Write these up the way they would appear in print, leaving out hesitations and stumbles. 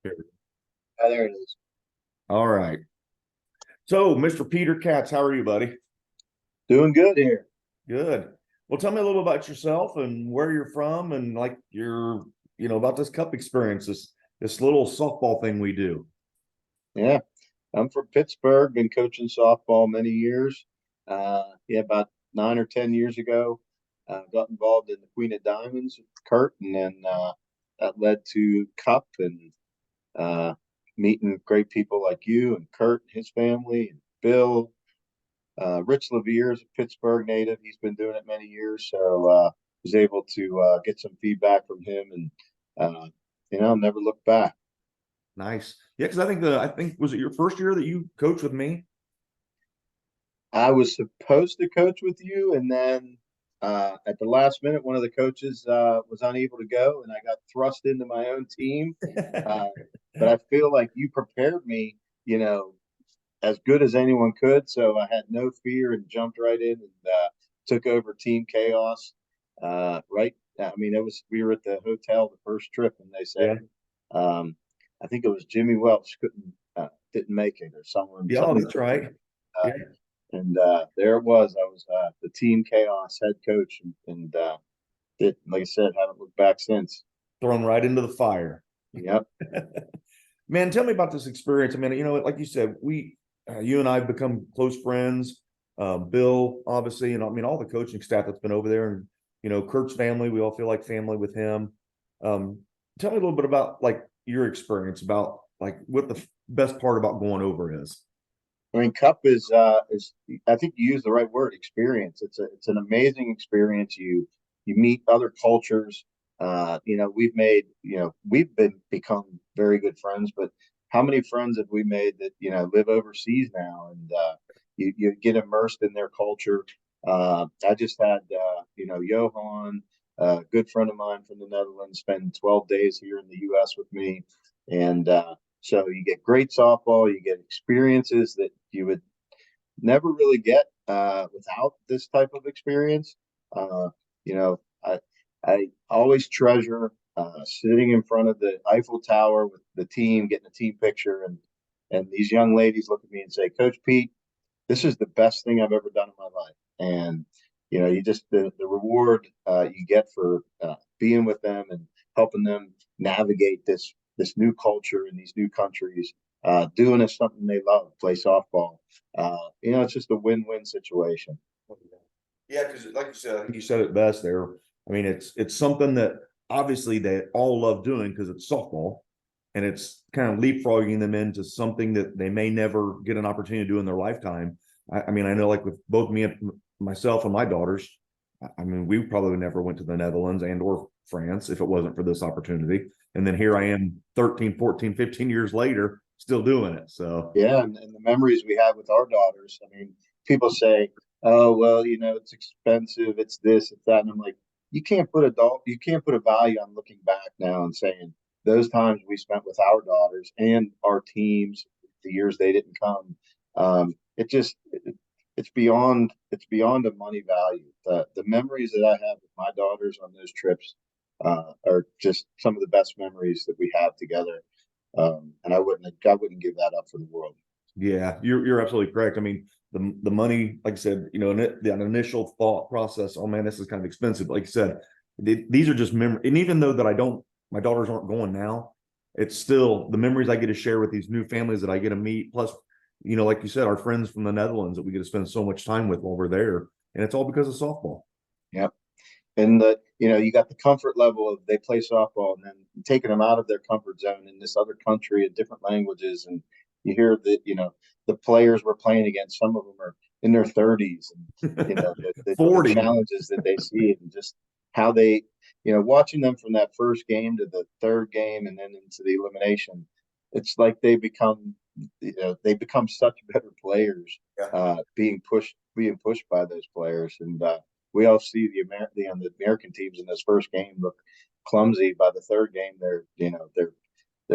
Here. Oh, there it is. All right. So, Mr. Peter Katz, how are you, buddy? Doing good here. Good. Well, tell me a little bit about yourself and where you're from and like about this cup experience, this little softball thing we do. Yeah, I'm from Pittsburgh. Been coaching softball many years. Yeah, about 9 or 10 years ago, got involved in the Queen of Diamonds with Kurt, and then that led to Cup and uh, meeting great people like you and Kurt and his family and Bill. Rich Levere is a Pittsburgh native. He's been doing it many years, so was able to get some feedback from him, and never look back. Nice. Yeah, because I think was it your first year that you coached with me? I was supposed to coach with you, and then at the last minute, one of the coaches was unable to go, and I got thrust into my own team. Uh, but I feel like you prepared me, as good as anyone could. So I had no fear and jumped right in and took over Team Chaos. Right? I mean, we were at the hotel the first trip, and they Yeah. said, I think it was Jimmy Welch didn't make it or someone Yeah, something. that's right. Uh, Yeah. and there it was. I was the Team Chaos head coach, and like I said, haven't looked back since. Thrown right into the fire. Yep. Man, tell me about this experience. I mean, like you said, you and I have become close friends. Bill, obviously, and I mean, all the coaching staff that's been over there, and Kurt's family. We all feel like family with him. Um, Tell me a little bit about like your experience about like what the best part about going over is. I mean, Cup is I think you use the right word, experience. It's an amazing experience. You meet other cultures. We've become very good friends, but how many friends have we made that live overseas now, and you get immersed in their culture. I just had Johan, a good friend of mine from the Netherlands, spend 12 days here in the U.S. with me, and so you get great softball, you get experiences that you would never really get without this type of experience. Uh, you know, I always treasure sitting in front of the Eiffel Tower with the team, getting a team picture, and these young ladies look at me and say, "Coach Pete, this is the best thing I've ever done in my life." And you just the reward you get for being with them and helping them navigate this new culture in these new countries, doing it something they love, play softball. It's just a win-win situation. Yeah, because like you said, I think you said it best there. I mean, it's something that obviously they all love doing because it's softball, and it's kind of leapfrogging them into something that they may never get an opportunity to do in their lifetime. I mean, I know like with both me and myself and my daughters, I mean, we probably never went to the Netherlands and or France if it wasn't for this opportunity. And then here I am 13, 14, 15 years later, still doing it. So Yeah, and the memories we have with our daughters. I mean, people say, "Oh, well, it's expensive, it's this, it's that," and I'm like, you can't put a value on looking back now and saying those times we spent with our daughters and our teams, the years they didn't come. It's beyond a money value. The memories that I have with my daughters on those trips are just some of the best memories that we have together. And I wouldn't give that up for the world. yeah, you're absolutely correct. I mean, the money, like I said, the initial thought process, oh man, this is kind of expensive. Like you said, these are just memories. And even though that my daughters aren't going now, it's still the memories I get to share with these new families that I get to meet. Plus, like you said, our friends from the Netherlands that we get to spend so much time with while we're there, and it's all because of softball. Yep. And you got the comfort level of they play softball, and then taking them out of their comfort zone in this other country in different languages, and you hear that the players we're playing against, some of them are in their 30s, and the 40. challenges that they see, and just how they watching them from that first game to the third game and then into the elimination, it's like they become such better players, Yeah. being pushed by those players, and we all see the American teams in this first game look clumsy. By the third game, they're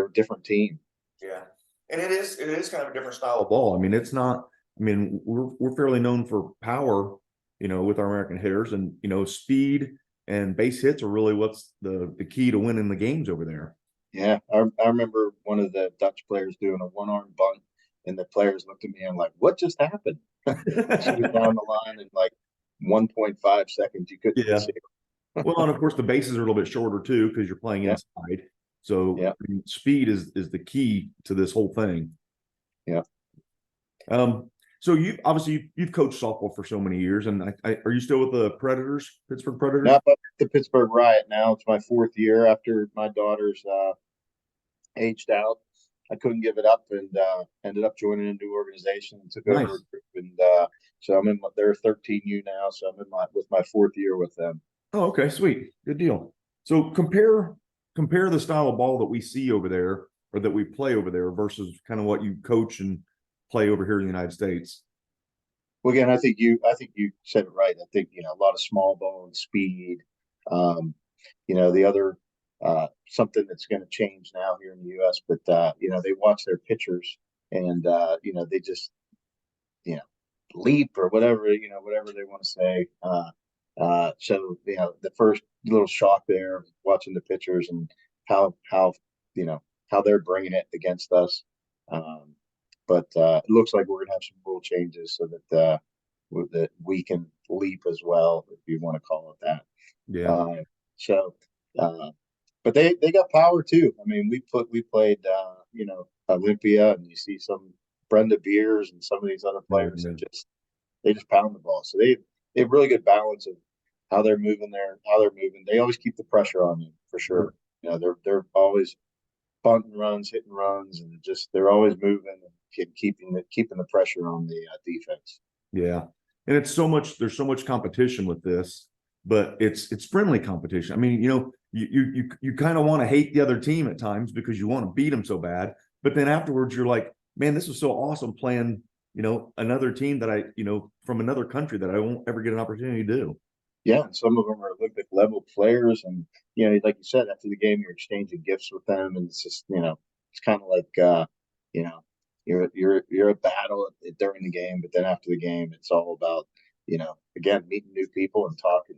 a different team. Yeah. And it is kind of a different style of ball. I mean, it's not, I mean, we're fairly known for power, with our American hitters, and speed and base hits are really what's the key to winning the games over there. Yeah, I remember one of the Dutch players doing a one-arm bunt, and the players looked at me and like, "What just happened?" She was down the line in like 1.5 seconds. You couldn't even Yeah. see her. Well, and of course the bases are a little bit shorter too because you're playing Yeah, inside. So yeah, I mean, speed is the key to this whole thing. yeah. Um, so you obviously you've coached softball for so many years, and are you still with the Predators, Pittsburgh Predators? Not but the Pittsburgh Riot now. It's my fourth year after my daughter's aged out. I couldn't give it up and ended up joining a new organization and took over a Nice. group. And so I'm in they're 13U now. So I'm in my fourth year with them. Oh, okay, sweet, good deal. So compare the style of ball that we see over there or that we play over there versus kind of what you coach and play over here in the United States. Well, again, I think you said it right. I think, a lot of small ball and speed. Um, the other something that's going to change now here in the U.S., but they watch their pitchers and they just you know leap or whatever they want to say. So the first little shock there watching the pitchers and how you know how they're bringing it against us. Um, but it looks like we're gonna have some rule changes so that we can leap as well, if you want to call it that. Yeah. So, uh, but they got power too. I mean, we played Olympia, and you see some Brenda Beers and some of these other Oh, players yeah. that they just pound the ball. So they have really good balance of how they're moving. They always keep the pressure on you for sure. They're always bunting runs, hitting runs, and just they're always moving and keeping the pressure on the defense. Yeah. And there's so much competition with this, but it's friendly competition. I mean, you kind of want to hate the other team at times because you want to beat them so bad, but then afterwards you're like, man, this was so awesome playing, another team that from another country that I won't ever get an opportunity to do. Yeah, and some of them are Olympic level players, and like you said, after the game, you're exchanging gifts with them, and it's just it's kind of like you know, you're a battle during the game, but then after the game, it's all about again meeting new people and talking,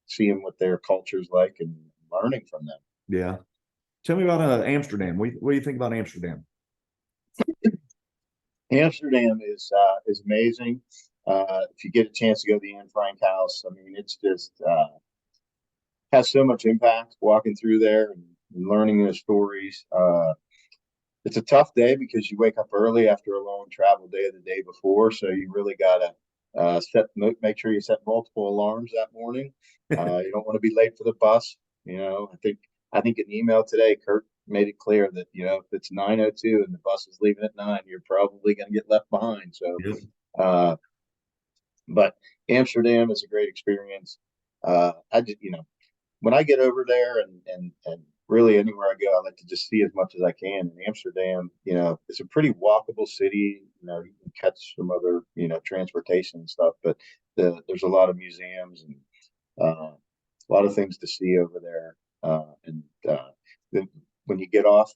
seeing what their culture's like and learning from them. Yeah. Tell me about Amsterdam. What do you think about Amsterdam? Amsterdam is amazing. If you get a chance to go to the Anne Frank house, I mean, it's just has so much impact walking through there and learning their stories. It's a tough day because you wake up early after a long travel day the day before, so you really gotta make sure you set multiple alarms that morning. You don't want to be late for the bus. I think in the email today, Kurt made it clear that if it's 9:02 and the bus is leaving at 9, you're probably going to get left behind. So, Yep. uh, but Amsterdam is a great experience. I just when I get over there and really anywhere I go, I like to just see as much as I can. In Amsterdam, it's a pretty walkable city. You can catch some other transportation and stuff, but there's a lot of museums and a lot of things to see over there. And then when you get off,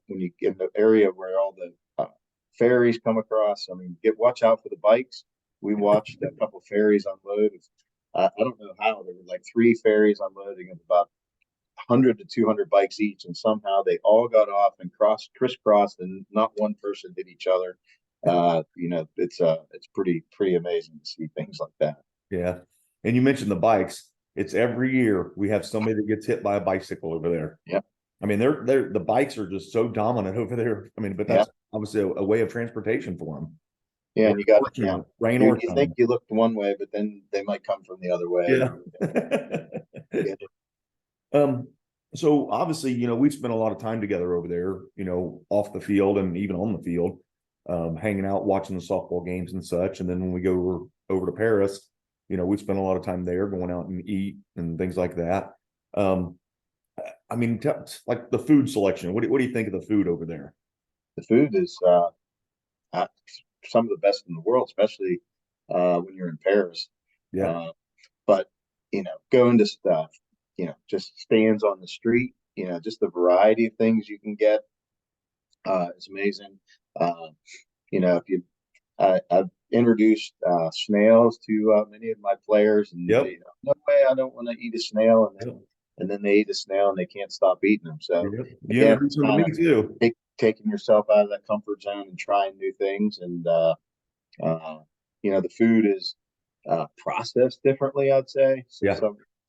when you get in the area where all the ferries come across, I mean, watch out for the bikes. We watched a couple ferries unload. I don't know how there were like three ferries unloading of about 100 to 200 bikes each, and somehow they all got off and crisscrossed, and not one person hit each other. It's pretty amazing to see things like that. Yeah. And you mentioned the bikes. It's every year we have somebody that gets hit by a bicycle over there. Yeah, I mean, the bikes are just so dominant over there. I mean, but yeah, that's obviously a way of transportation for them. yeah. And you got Rain or you think shine. you looked one way, but then they might come from the other way. Yeah. Yeah, um, so obviously, we've spent a lot of time together over there, off the field and even on the field, hanging out, watching the softball games and such. And then when we go over to Paris, we spend a lot of time there going out and eat and things like that. Um, I mean, like the food selection, what do you think of the food over there? the food is uh, some of the best in the world, especially when you're in Paris. Yeah. Uh, but going to stuff, just stands on the street, just the variety of things you can get is amazing. Uh, if you, I've introduced snails to many of my players, and Yep. no way, I don't want to eat a snail, and then Yep. and then they eat a snail and they can't stop eating them. So Yeah. You again, introduced it's them to kind me of too. taking yourself out of that comfort zone and trying new things. And the food is processed differently, I'd say. So Yeah.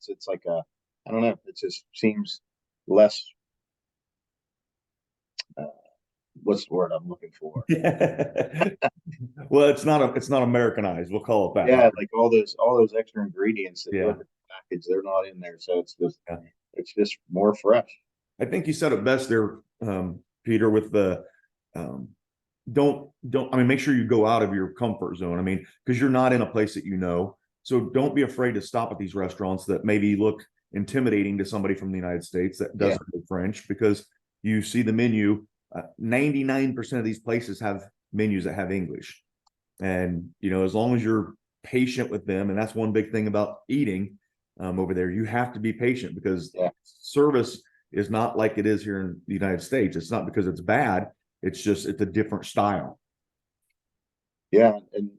it's like I don't know, it just seems less. Uh, what's the word I'm looking for? Yeah. Well, it's not Americanized. We'll call it that. Yeah, like all those extra ingredients that go Yeah. in the package, they're not in there, so Yeah. it's just more fresh. I think you said it best there, Peter, with the um, don't I mean make sure you go out of your comfort zone. I mean, because you're not in a place that you know. So don't be afraid to stop at these restaurants that maybe look intimidating to somebody from the United States that Yeah, doesn't know French, because you see the menu. 99% of these places have menus that have English. And, as long as you're patient with them, and that's one big thing about eating over there, you have to be patient because yeah, service is not like it is here in the United States. It's not because it's bad. It's a different style. yeah, and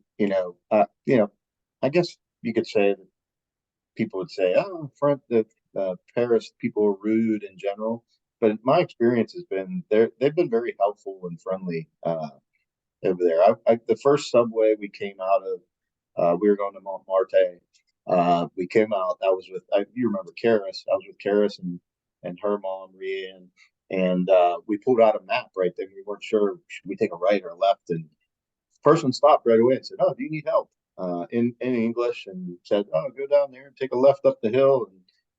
I guess you could say that people would say, "Oh, front the Paris people are rude in general," but my experience has been they've been very helpful and friendly over there. The first subway we came out of, we were going to Monte. We came out. I was with, you remember Karis? I was with Karis and her mom, Rian, and we pulled out a map right there. We weren't sure should we take a right or a left, and the person stopped right away and said, "Oh, do you need help?" In English, and said, "Oh, go down there and take a left up the hill,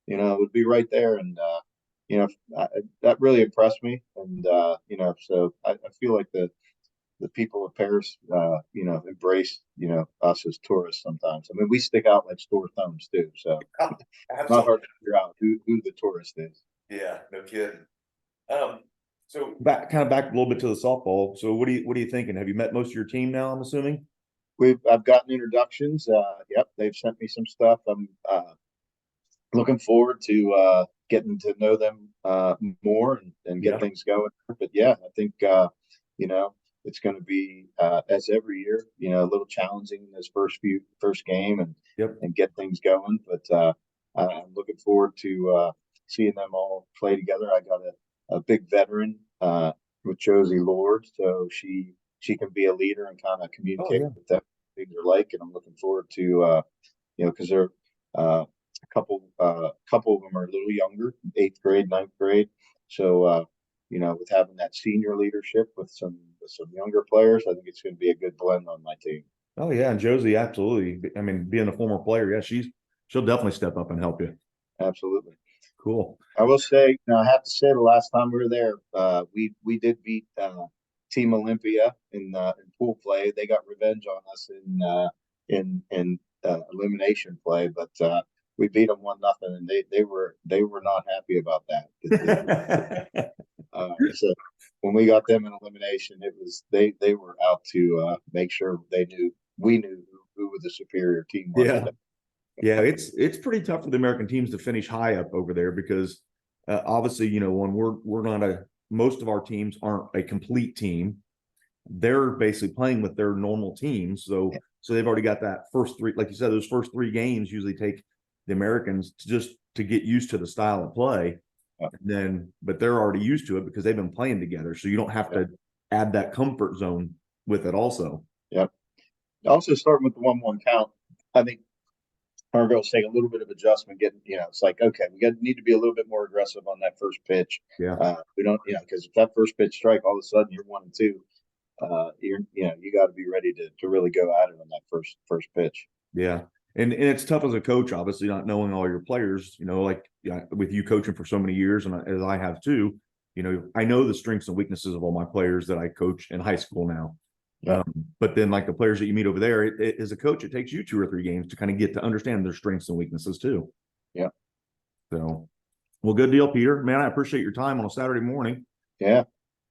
and it would be right there." And you know, that really impressed me, and so I feel like the people of Paris, embrace, us as tourists sometimes. I mean, we stick out like sore thumbs too. So Oh, it's not absolutely. hard to figure out who the tourist is. Yeah, no kidding. Um, so back a little bit to the softball. So what are you thinking? Have you met most of your team now, I'm assuming? I've gotten introductions. Yep, they've sent me some stuff. I'm looking forward to getting to know them more and get Yeah. things going. But yeah, I think you know it's going to be as every year, a little challenging in this first game Yep. and get things going. But I'm looking forward to seeing them all play together. I got a big veteran with Josie Lord, so she can be a leader and kind of Oh communicate yeah. with them things are like, and I'm looking forward to because they're a couple of them are a little younger, eighth grade, ninth grade. So with having that senior leadership with some younger players, I think it's going to be a good blend on my team. Oh yeah, and Josie, absolutely. I mean, being a former player, yeah, she'll definitely step up and help you. Absolutely. Cool. I will say, I have to say, the last time we were there, we did beat Team Olympia in pool play. They got revenge on us in elimination play, but we beat them 1-0, and they were not happy about that. So when we got them in elimination, it was they were out to make sure we knew who the superior team was. Yeah. Yeah, it's pretty tough for the American teams to finish high up over there because obviously, when we're not most of our teams aren't a complete team. They're basically playing with their normal teams, so they've already got that first three, like you said, those first three games usually take the Americans to get used to the style of play. Yeah, But they're already used to it because they've been playing together, so you don't have yeah, to add that comfort zone with it also. yeah. Also, starting with the 1-1 count, I think our girls take a little bit of adjustment. Getting, it's like, okay, need to be a little bit more aggressive on that first pitch. Yeah. We don't, because if that first pitch strike, all of a sudden you're 1-2. You got to be ready to really go at it on that first pitch. Yeah. And it's tough as a coach, obviously, not knowing all your players, like with you coaching for so many years, and as I have too, I know the strengths and weaknesses of all my players that I coach in high school now. Yeah, But then, like the players that you meet over there, as a coach, it takes you 2 or 3 games to kind of get to understand their strengths and weaknesses too. yeah, So, well, good deal, Peter. Man, I appreciate your time on a Saturday morning. yeah.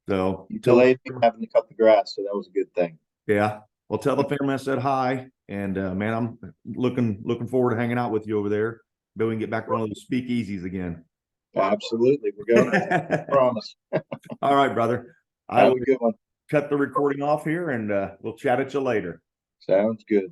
So, You delayed me having to cut the grass, so that was a good thing. yeah. Well, tell the family I said hi, and man, I'm looking forward to hanging out with you over there. Maybe we can get back to one of those speakeasies again. Absolutely, we're going to promise. All right, brother. I Have will a good one. cut the recording off here, and we'll chat at you later. Sounds good.